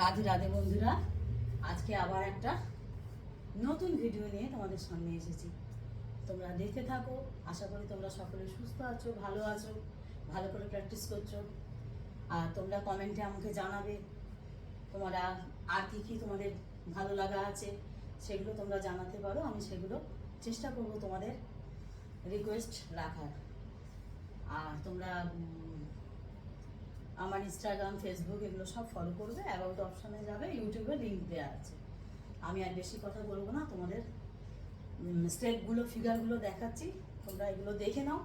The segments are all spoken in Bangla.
রাধে রাধে বন্ধুরা, আজকে আবার একটা নতুন ভিডিও নিয়ে তোমাদের সামনে এসেছি। তোমরা দেখতে থাকো। আশা করি তোমরা সকলে সুস্থ আছো, ভালো আছো, ভালো করে প্র্যাকটিস করছো। আর তোমরা কমেন্টে আমাকে জানাবে তোমরা আর কি তোমাদের ভালো লাগা আছে, সেগুলো তোমরা জানাতে পারো। আমি সেগুলো চেষ্টা করব তোমাদের রিকোয়েস্ট রাখার। আর তোমরা আমার ইনস্টাগ্রাম, ফেসবুক এগুলো সব ফলো করবে। অ্যাবাউট অপশানে যাবে, ইউটিউবে লিঙ্ক দেওয়া আছে। আমি আর বেশি কথা বলবো না, তোমাদের স্টেপগুলো, ফিগারগুলো দেখাচ্ছি। তোমরা এগুলো দেখে নাও,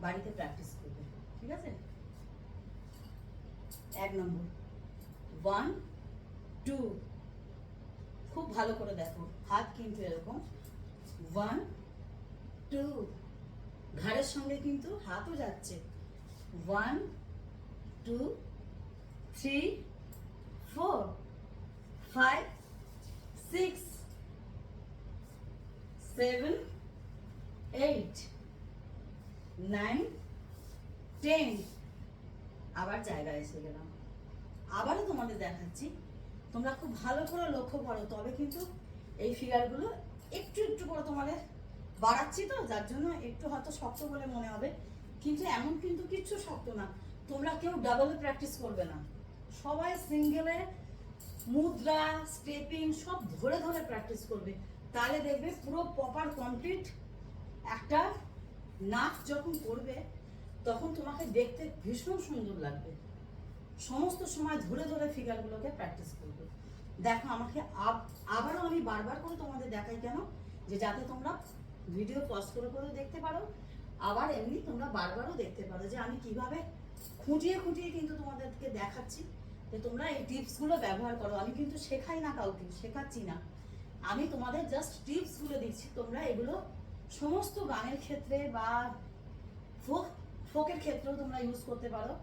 বাড়িতে প্র্যাকটিস করবে, ঠিক আছে? 1 নম্বর 1 2, খুব ভালো করে দেখো, হাত কিন্তু এরকম 1 2, ঘাড়ের সঙ্গে কিন্তু হাতও যাচ্ছে 1 2 3 4 5 6 7 8 9 10। আবার জায়গায় এসে গেলাম, আবারও তোমাদের দেখাচ্ছি। তোমরা খুব ভালো করে লক্ষ্য করো, তবে কিন্তু এই ফিগারগুলো একটু একটু করে তোমাদের বাড়াচ্ছি, তো যার জন্য একটু হয়তো শক্ত বলে মনে হবে, কিন্তু এমন কিন্তু কিচ্ছু শক্ত না। তোমরা কেউ ডাবলে প্র্যাকটিস করবে না, সবাই সিঙ্গেলে মুদ্রা, স্টেপিং সব ধরে ধরে প্র্যাকটিস করবে। তাহলে দেখবে পুরো প্রপার কমপ্লিট একটা নাচ যখন করবে, তখন তোমাকে দেখতে ভীষণ সুন্দর লাগবে। সমস্ত সময় ধরে ধরে ফিগারগুলোকে প্র্যাকটিস করবে। দেখো, আমাকে আবারও আমি বারবার করে তোমাদের দেখাই কেন, যে যাতে তোমরা ভিডিও পজ করে করে দেখতে পারো, আবার এমনি তোমরা বারবারও দেখতে পারো যে আমি কিভাবে খুঁটিয়ে খুঁটিয়ে কিন্তু তোমাদেরকে দেখাচ্ছি, যে তোমরা এই টিপসগুলো ব্যবহার করো। আমি কিন্তু শেখাই না, কাউকে শেখাচ্ছি না, আমি তোমাদের জাস্ট টিপসগুলো দিচ্ছি। তোমরা এগুলো সমস্ত গানের ক্ষেত্রে বা ফোকের ক্ষেত্রেও তোমরা ইউজ করতে পারো।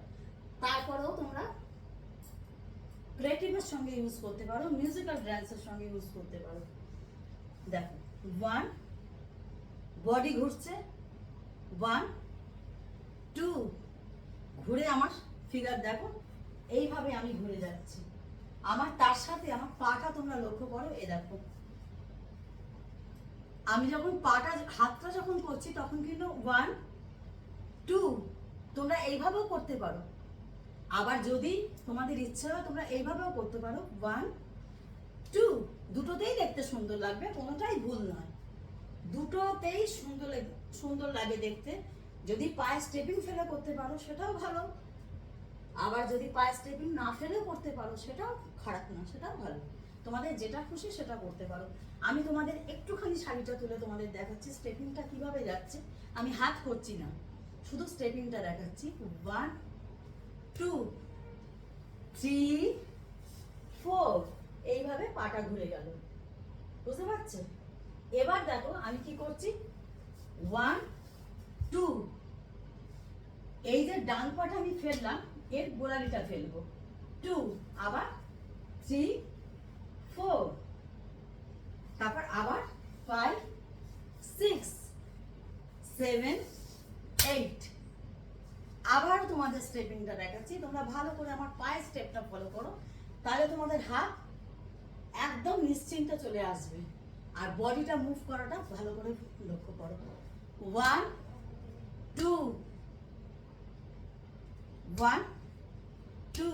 তারপরেও তোমরা ক্রিয়েটিভের সঙ্গে ইউজ করতে পারো, মিউজিক্যাল ড্যান্সের সঙ্গে ইউজ করতে পারো। দেখো 1, বডি ঘুরছে 1 2, ঘুরে আমার ফিগার দেখো, এইভাবে আমি ঘুরে যাচ্ছি। আমার তার সাথে আমার পাটা তোমরা লক্ষ্য করো, এ দেখো আমি যখন পাটা, হাতটা যখন করছি তখন কিন্তু 1 2, তোমরা এইভাবেও করতে পারো। আবার যদি তোমাদের ইচ্ছে হয় তোমরা এইভাবেও করতে পারো 1 2, দুটোতেই দেখতে সুন্দর লাগবে, কোনোটাই ভুল নয়, দুটোতেই সুন্দর লাগে দেখতে। যদি পায়ে স্টেপিং ফেলে করতে পারো সেটাও ভালো, আবার যদি পায়ে স্টেপিং না ফেলেও করতে পারো সেটাও খারাপ না, সেটাও ভালো। তোমাদের যেটা খুশি সেটা করতে পারো। আমি তোমাদের একটুখানি শাড়িটা তুলে তোমাদের দেখাচ্ছি স্টেপিংটা কিভাবে যাচ্ছে। আমি হাত করছি না, শুধু স্টেপিংটা দেখাচ্ছি। 1 2 3 4, এইভাবে পাটা ঘুরে গেল, বুঝতে পারছো? এবার দেখো আমি কি করছি, 1 2, এই যে ডান পাটা আমি ফেললাম, এর গোড়ালিটা ফেলবো 2, আবার 3 4, তারপর আবার 5 6 7 8। আবার তোমাদের স্টেপিংটা দেখাচ্ছি, তোমরা ভালো করে আমার পায়ের স্টেপটা ফলো করো, তাহলে তোমাদের হাত একদম নিশ্চিন্তে চলে আসবে। আর বডিটা মুভ করাটা ভালো করে লক্ষ্য করো। 1 2 1 2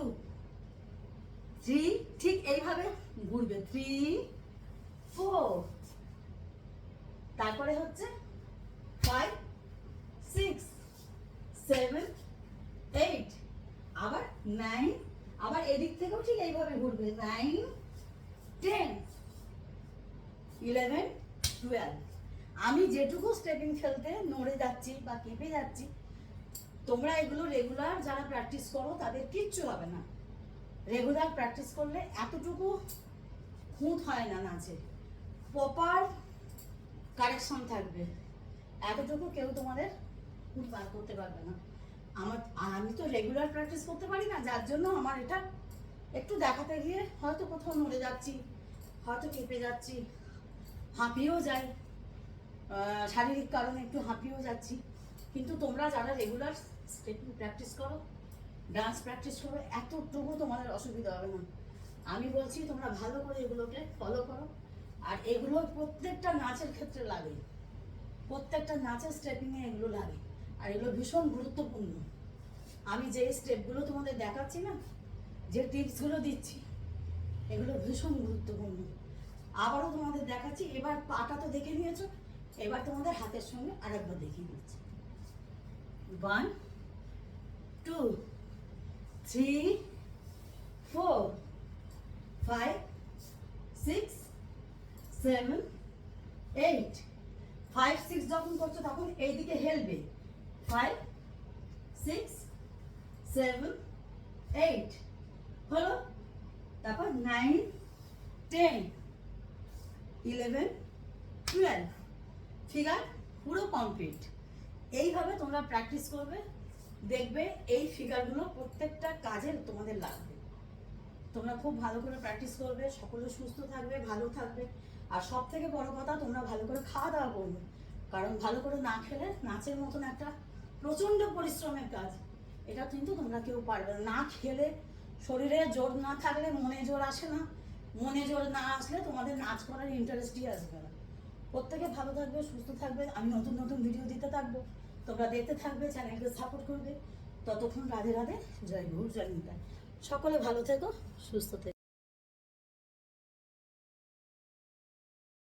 3, ঠিক এইভাবে ঘুরবে 3 4, তারপরে হচ্ছে 5 6 7 8, আবার 9, আবার এদিক থেকেও ঠিক এইভাবে ঘুরবে 9 10 11 12। আমি যেটুকু স্টেপিং ফেলতে নড়ে যাচ্ছি বা কেঁপে যাচ্ছি, তোমরা এগুলো রেগুলার যারা প্র্যাকটিস করো তাদের কিচ্ছু হবে না। রেগুলার প্র্যাকটিস করলে এতটুকু খুঁত হয় না নাচে, প্রপার কারেকশন থাকবে, এতটুকু কেউ তোমাদের খুঁত বার করতে পারবে না। আমি তো রেগুলার প্র্যাকটিস করতে পারি না, যার জন্য আমার এটা একটু দেখাতে গিয়ে হয়তো কোথাও নড়ে যাচ্ছি, হয়তো কেঁপে যাচ্ছি, হাঁপিয়েও যাই, শারীরিক কারণে একটু হাঁপিয়েও যাচ্ছি। কিন্তু তোমরা যারা রেগুলার স্টেপিং প্র্যাকটিস করো, ডান্স প্র্যাকটিস করো, এতটুকু তোমাদের অসুবিধা হবে না। আমি বলছি তোমরা ভালো করে এগুলোকে ফলো করো। আর এগুলো প্রত্যেকটা নাচের ক্ষেত্রে লাগে, প্রত্যেকটা নাচের স্টেপিংয়ে এগুলো লাগে। আর এগুলো ভীষণ গুরুত্বপূর্ণ। আমি যে স্টেপগুলো তোমাদের দেখাচ্ছি না, যে টিপসগুলো দিচ্ছি, এগুলো ভীষণ গুরুত্বপূর্ণ। আবারও তোমাদের দেখাচ্ছি। এবার পাটা তো দেখে নিয়েছো, এবার তোমাদের হাতের সঙ্গে আরেকবার দেখিয়ে দিচ্ছি। 1 2 3 4 5 6 7 8। 5 6 যখন করছো তখন এইদিকে হেলবে। 5 6 7 8 হলো। তারপর 9 10 11 12। ফিগার পুরো কমপ্লিট। এইভাবে তোমরা প্র্যাকটিস করবে, দেখবে এই ফিগারগুলো প্রত্যেকটা কাজে তোমাদের লাগবে। তোমরা খুব ভালো করে প্র্যাকটিস করবে, সকলে সুস্থ থাকবে, ভালো থাকবে। আর সব থেকে বড় কথা, তোমরা ভালো করে খাওয়া দাওয়া করবে। কারণ ভালো করে না খেলে নাচের মতন একটা প্রচণ্ড পরিশ্রমের কাজ, এটা কিন্তু তোমরা কেউ পারবে না। না খেলে, শরীরে জোর না থাকলে মনে জোর আসে না, মনে জোর না আসলে তোমাদের নাচ করার ইন্টারেস্টই আসবে না। প্রত্যেকে ভালো থাকবে, সুস্থ থাকবে। আমি নতুন নতুন ভিডিও দিতে থাকবো, তোমরা দেখতে থাকবে, চ্যানেলকে সাপোর্ট করবে। ততক্ষণ রাধে রাধে, জয় গুরু, জয় নিতাই। সকলে ভালো থেকো, সুস্থ থেকো।